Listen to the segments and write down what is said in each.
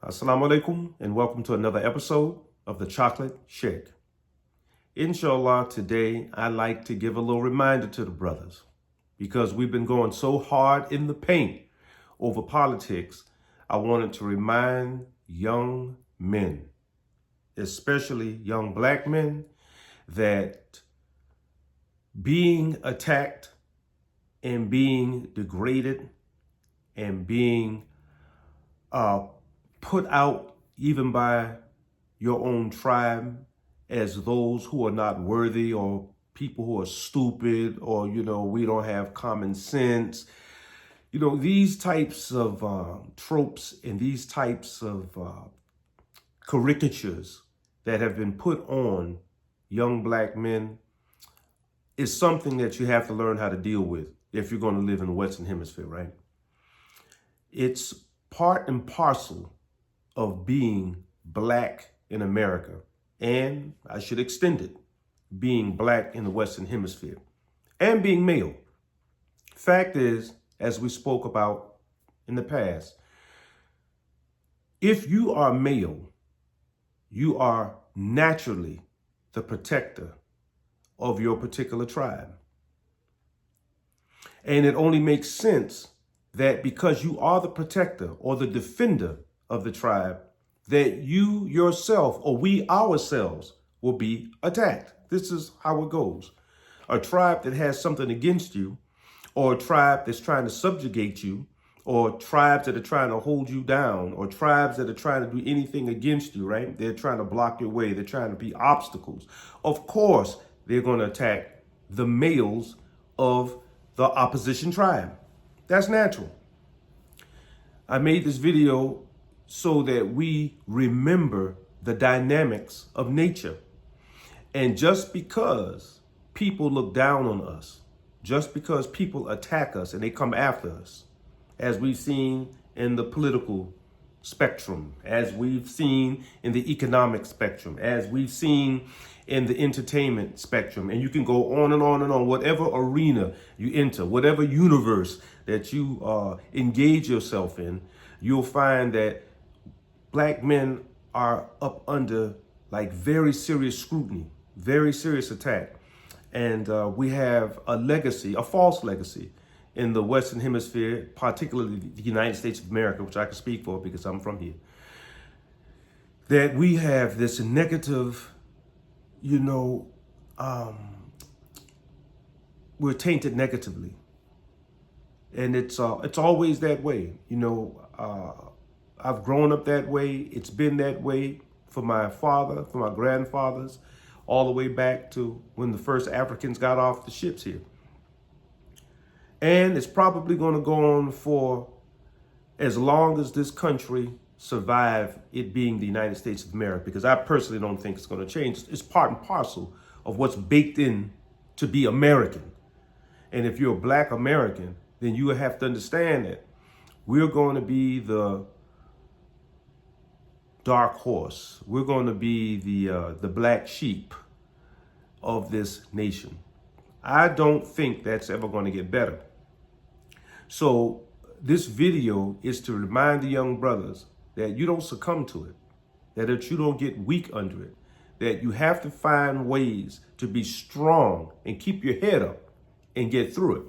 Assalamu alaikum and welcome to another episode of the Chocolate Shake. Inshallah, today I'd like to give a little reminder to the brothers because we've been going so hard in the paint over politics. I wanted to remind young men, especially young black men, that being attacked and being degraded and being put out even by your own tribe as those who are not worthy or people who are stupid or, we don't have common sense. These types of tropes and these types of caricatures that have been put on young black men is something that you have to learn how to deal with if you're going to live in the Western Hemisphere, right? It's part and parcel of being black in America, and I should extend it, being black in the Western Hemisphere, and being male. Fact is, as we spoke about in the past, if you are male, you are naturally the protector of your particular tribe. And it only makes sense that because you are the protector or the defender of the tribe, that you yourself or we ourselves will be attacked. This is how it goes. A tribe that has something against you, or a tribe that's trying to subjugate you, or tribes that are trying to hold you down, or tribes that are trying to do anything against you, right? They're trying to block your way. They're trying to be obstacles. Of course, they're going to attack the males of the opposition tribe. That's natural. I made this video so that we remember the dynamics of nature. And just because people look down on us, just because people attack us and they come after us, as we've seen in the political spectrum, as we've seen in the economic spectrum, as we've seen in the entertainment spectrum, and you can go on and on and on, whatever arena you enter, whatever universe that you engage yourself in, you'll find that black men are up under like very serious scrutiny, very serious attack. And we have a legacy, a false legacy in the Western Hemisphere, particularly the United States of America, which I can speak for because I'm from here, that we have this negative, we're tainted negatively. And it's always that way. I've grown up that way. It's been that way for my father, for my grandfathers, all the way back to when the first Africans got off the ships here. And it's probably going to go on for as long as this country survive it being the United States of America, because I personally don't think it's going to change. It's part and parcel of what's baked in to be American. And if you're a black American, then you have to understand that we're going to be the dark horse. We're going to be the black sheep of this nation. I don't think that's ever going to get better. So this video is to remind the young brothers that you don't succumb to it, that you don't get weak under it, that you have to find ways to be strong and keep your head up and get through it,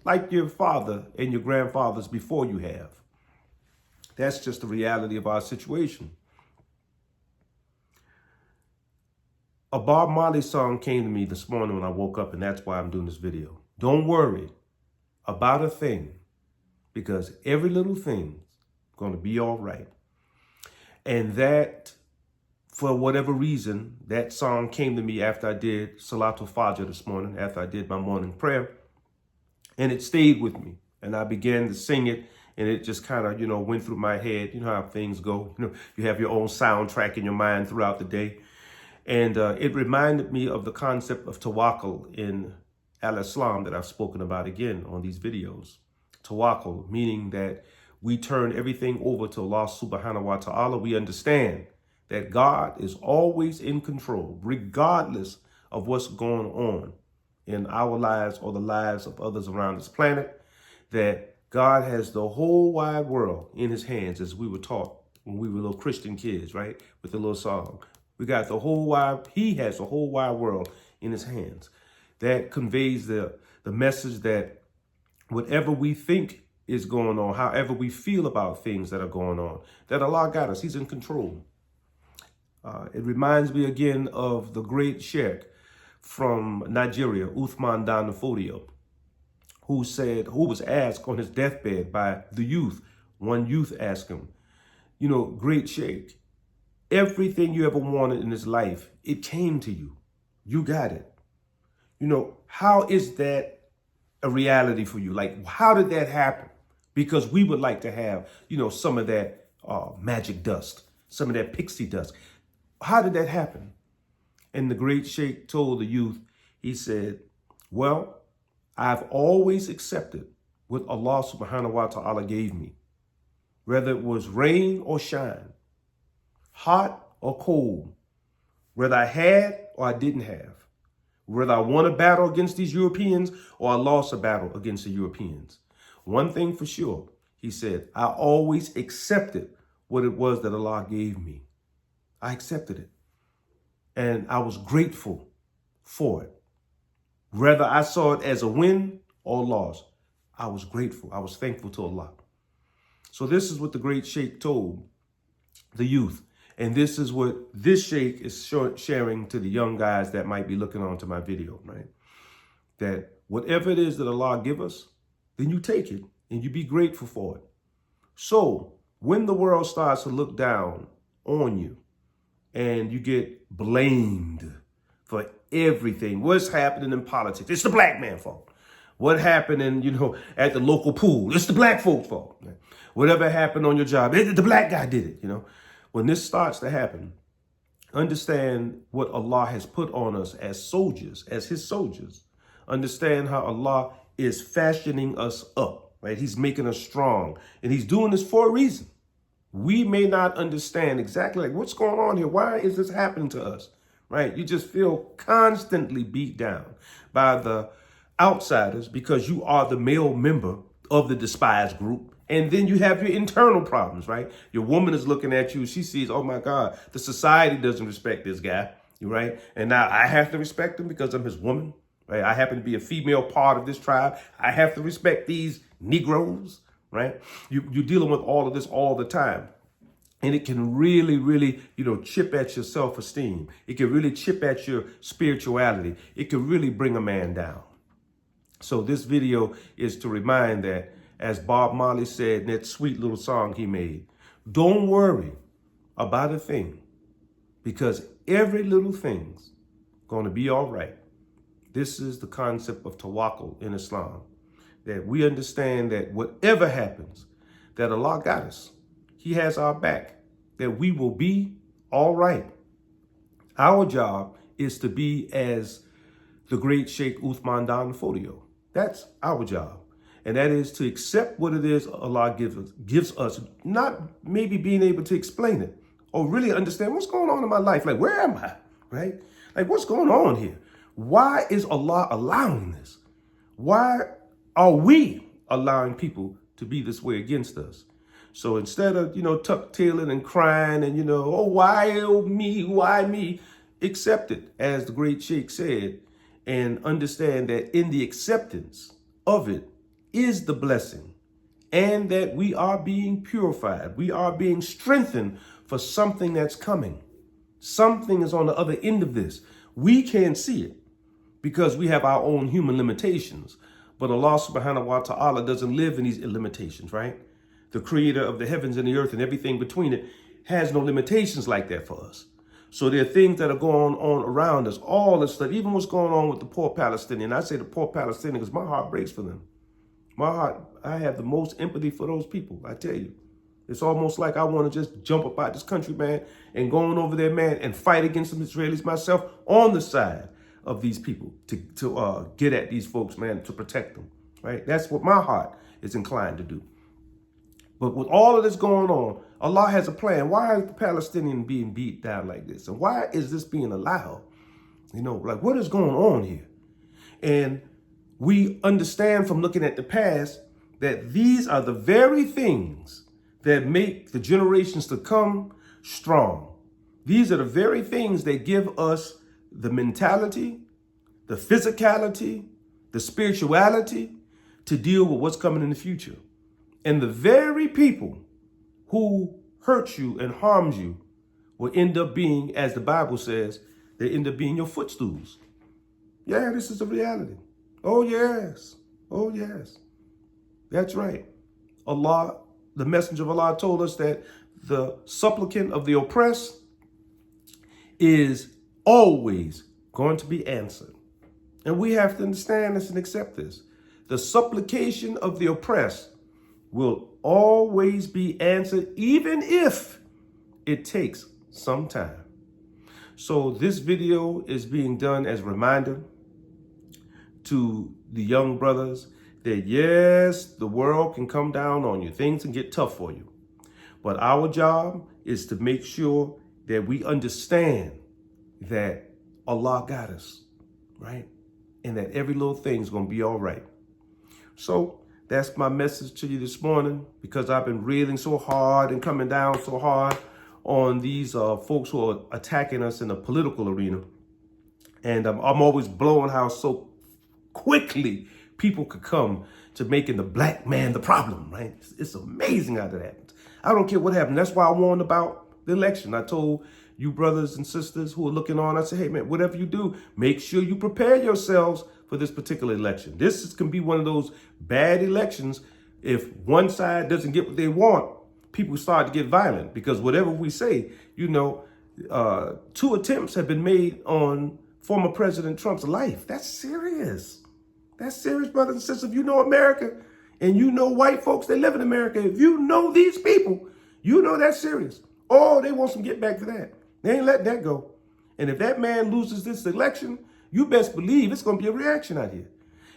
like your father and your grandfathers before you have. That's just the reality of our situation. A Bob Marley song came to me this morning when I woke up, and that's why I'm doing this video. Don't worry about a thing, because every little thing's going to be all right. And that, for whatever reason, that song came to me after I did Salatul Fajr this morning, after I did my morning prayer. And it stayed with me. And I began to sing it, and it just kind of, went through my head. You know how things go. You have your own soundtrack in your mind throughout the day. And it reminded me of the concept of tawakkul in al-Islam that I've spoken about again on these videos. Tawakkul, meaning that we turn everything over to Allah subhanahu wa ta'ala. We understand that God is always in control, regardless of what's going on in our lives or the lives of others around this planet, that God has the whole wide world in his hands, as we were taught when we were little Christian kids, right? With the little song. We got he has the whole wide world in his hands. That conveys the message that whatever we think is going on, however we feel about things that are going on, that Allah got us. He's in control. It reminds me again of the great sheikh from Nigeria, Uthman Dan Fodio, who was asked on his deathbed by the youth. One youth asked him, you know, great sheikh, everything you ever wanted in this life, it came to you. You got it. You know, how is that a reality for you? Like, how did that happen? Because we would like to have, you know, some of that magic dust, some of that pixie dust. How did that happen? And the great sheikh told the youth, he said, well, I've always accepted what Allah subhanahu wa ta'ala gave me, whether it was rain or shine, hot or cold, whether I had or I didn't have, whether I won a battle against these Europeans or I lost a battle against the Europeans. One thing for sure, he said, I always accepted what it was that Allah gave me. I accepted it. And I was grateful for it. Whether I saw it as a win or loss, I was grateful. I was thankful to Allah. So this is what the great sheikh told the youth. And this is what this sheikh is sharing to the young guys that might be looking onto my video, right? That whatever it is that Allah give us, then you take it and you be grateful for it. So when the world starts to look down on you and you get blamed for everything, what's happening in politics, it's the black man's fault. What happened in, you know, at the local pool, it's the black folks' fault. Whatever happened on your job, the black guy did it, you know. When this starts to happen, understand what Allah has put on us as soldiers, as his soldiers. Understand how Allah is fashioning us up, right? He's making us strong, and he's doing this for a reason. We may not understand exactly like what's going on here. Why is this happening to us, right? You just feel constantly beat down by the outsiders because you are the male member of the despised group. And then you have your internal problems, right? Your woman is looking at you. She sees, oh, my God, the society doesn't respect this guy, right? And now I have to respect him because I'm his woman, right? I happen to be a female part of this tribe. I have to respect these Negroes, right? You're dealing with all of this all the time. And it can really, really, you know, chip at your self-esteem. It can really chip at your spirituality. It can really bring a man down. So this video is to remind that, as Bob Marley said in that sweet little song he made, don't worry about a thing because every little thing's going to be all right. This is the concept of tawakkul in Islam, that we understand that whatever happens, that Allah got us. He has our back, that we will be all right. Our job is to be as the great Sheikh Uthman Dan Fodio. That's our job. And that is to accept what it is Allah gives us, not maybe being able to explain it or really understand what's going on in my life. Like, where am I, right? Like, what's going on here? Why is Allah allowing this? Why are we allowing people to be this way against us? So instead of, you know, tuck-tailing and crying and, you know, oh, why me, why me? Accept it, as the great Sheikh said, and understand that in the acceptance of it, is the blessing, and that we are being purified. We are being strengthened for something that's coming. Something is on the other end of this. We can't see it because we have our own human limitations. But Allah subhanahu wa ta'ala doesn't live in these limitations, right? The creator of the heavens and the earth and everything between it has no limitations like that for us. So there are things that are going on around us, all this stuff, even what's going on with the poor Palestinian. I say the poor Palestinian because my heart breaks for them. My heart, I have the most empathy for those people, I tell you. It's almost like I want to just jump up out this country, man, and go on over there, man, and fight against some Israelis myself on the side of these people to get at these folks, man, to protect them, right? That's what my heart is inclined to do. But with all of this going on, Allah has a plan. Why is the Palestinian being beat down like this? And why is this being allowed? You know, like, what is going on here? And we understand from looking at the past that these are the very things that make the generations to come strong. These are the very things that give us the mentality, the physicality, the spirituality to deal with what's coming in the future. And the very people who hurt you and harms you will end up being, as the Bible says, they end up being your footstools. Yeah, this is a reality. Oh, yes. Oh, yes. That's right. Allah, the messenger of Allah, told us that the supplicant of the oppressed is always going to be answered. And we have to understand this and accept this. The supplication of the oppressed will always be answered, even if it takes some time. So this video is being done as a reminder to the young brothers that yes, the world can come down on you. Things can get tough for you. But our job is to make sure that we understand that Allah got us, right? And that every little thing is going to be all right. So that's my message to you this morning, because I've been reeling so hard and coming down so hard on these folks who are attacking us in the political arena. And I'm always blowing how so quickly people could come to making the black man the problem, right? It's amazing how that happens. I don't care what happened. That's why I warned about the election. I told you brothers and sisters who are looking on, I said, hey, man, whatever you do, make sure you prepare yourselves for this particular election. This can be one of those bad elections. If one side doesn't get what they want, people start to get violent, because whatever we say, 2 attempts have been made on former President Trump's life. That's serious. That's serious, brothers and sisters. If you know America and you know white folks that live in America, if you know these people, you know that's serious. Oh, they want some get back to that. They ain't letting that go. And if that man loses this election, you best believe it's going to be a reaction out here.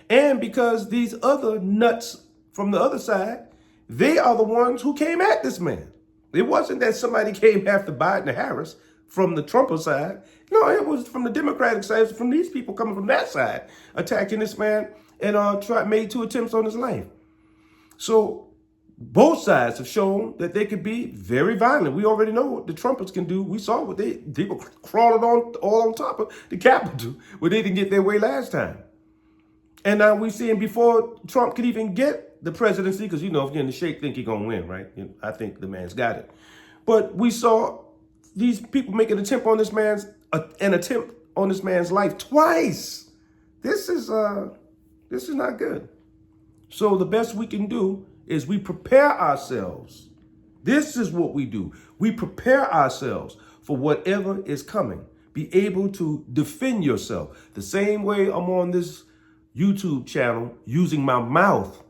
And because these other nuts from the other side, they are the ones who came at this man. It wasn't that somebody came after Biden or Harris from the Trumper side. No, it was from the Democratic side. It was from these people coming from that side, attacking this man and made 2 attempts on his life. So both sides have shown that they could be very violent. We already know what the Trumpers can do. We saw what they were crawling all on top of the Capitol where they didn't get their way last time. And now we're seeing before Trump could even get the presidency, because, if you're in the shape, think he's going to win, right? I think the man's got it. But we saw these people make an attempt on this man's life twice. This is not good. So the best we can do is we prepare ourselves. This is what we do. We prepare ourselves for whatever is coming. Be able to defend yourself. The same way I'm on this YouTube channel using my mouth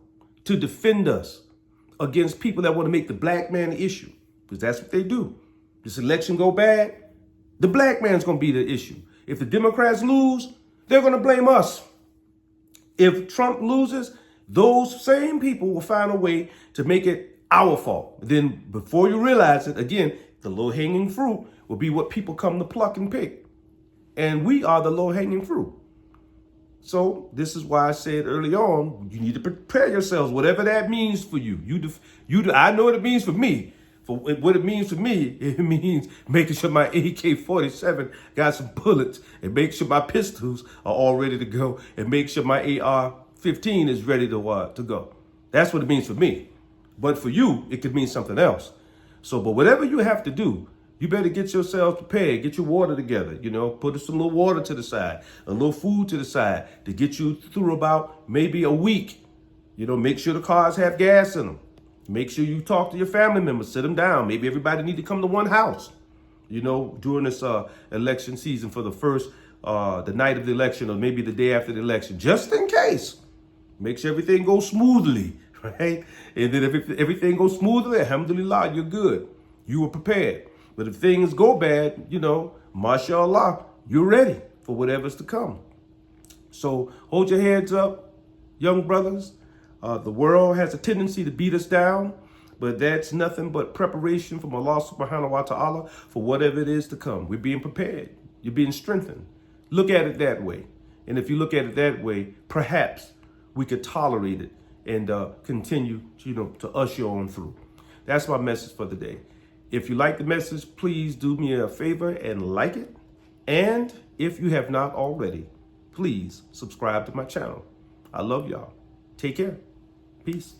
to defend us against people that want to make the black man the issue, because that's what they do. This election go bad, the black man's going to be the issue. If the Democrats lose, they're going to blame us. If Trump loses, those same people will find a way to make it our fault. Then before you realize it, again, the low-hanging fruit will be what people come to pluck and pick. And we are the low-hanging fruit. So this is why I said early on, you need to prepare yourselves, whatever that means for you. I know what it means for me. For what it means for me, it means making sure my AK-47 got some bullets, and make sure my pistols are all ready to go, and make sure my AR-15 is ready to go. That's what it means for me. But for you, it could mean something else. So, but whatever you have to do, you better get yourselves prepared. Get your water together. Put some little water to the side, a little food to the side to get you through about maybe a week. Make sure the cars have gas in them. Make sure you talk to your family members, sit them down. Maybe everybody need to come to one house, during this election season for the first, the night of the election, or maybe the day after the election, just in case. Make sure everything goes smoothly, right? And then if everything goes smoothly, alhamdulillah, you're good. You were prepared. But if things go bad, mashallah, you're ready for whatever's to come. So hold your heads up, young brothers. The world has a tendency to beat us down, but that's nothing but preparation from Allah subhanahu wa ta'ala for whatever it is to come. We're being prepared. You're being strengthened. Look at it that way. And if you look at it that way, perhaps we could tolerate it and continue, to usher on through. That's my message for the day. If you like the message, please do me a favor and like it. And if you have not already, please subscribe to my channel. I love y'all. Take care. Peace.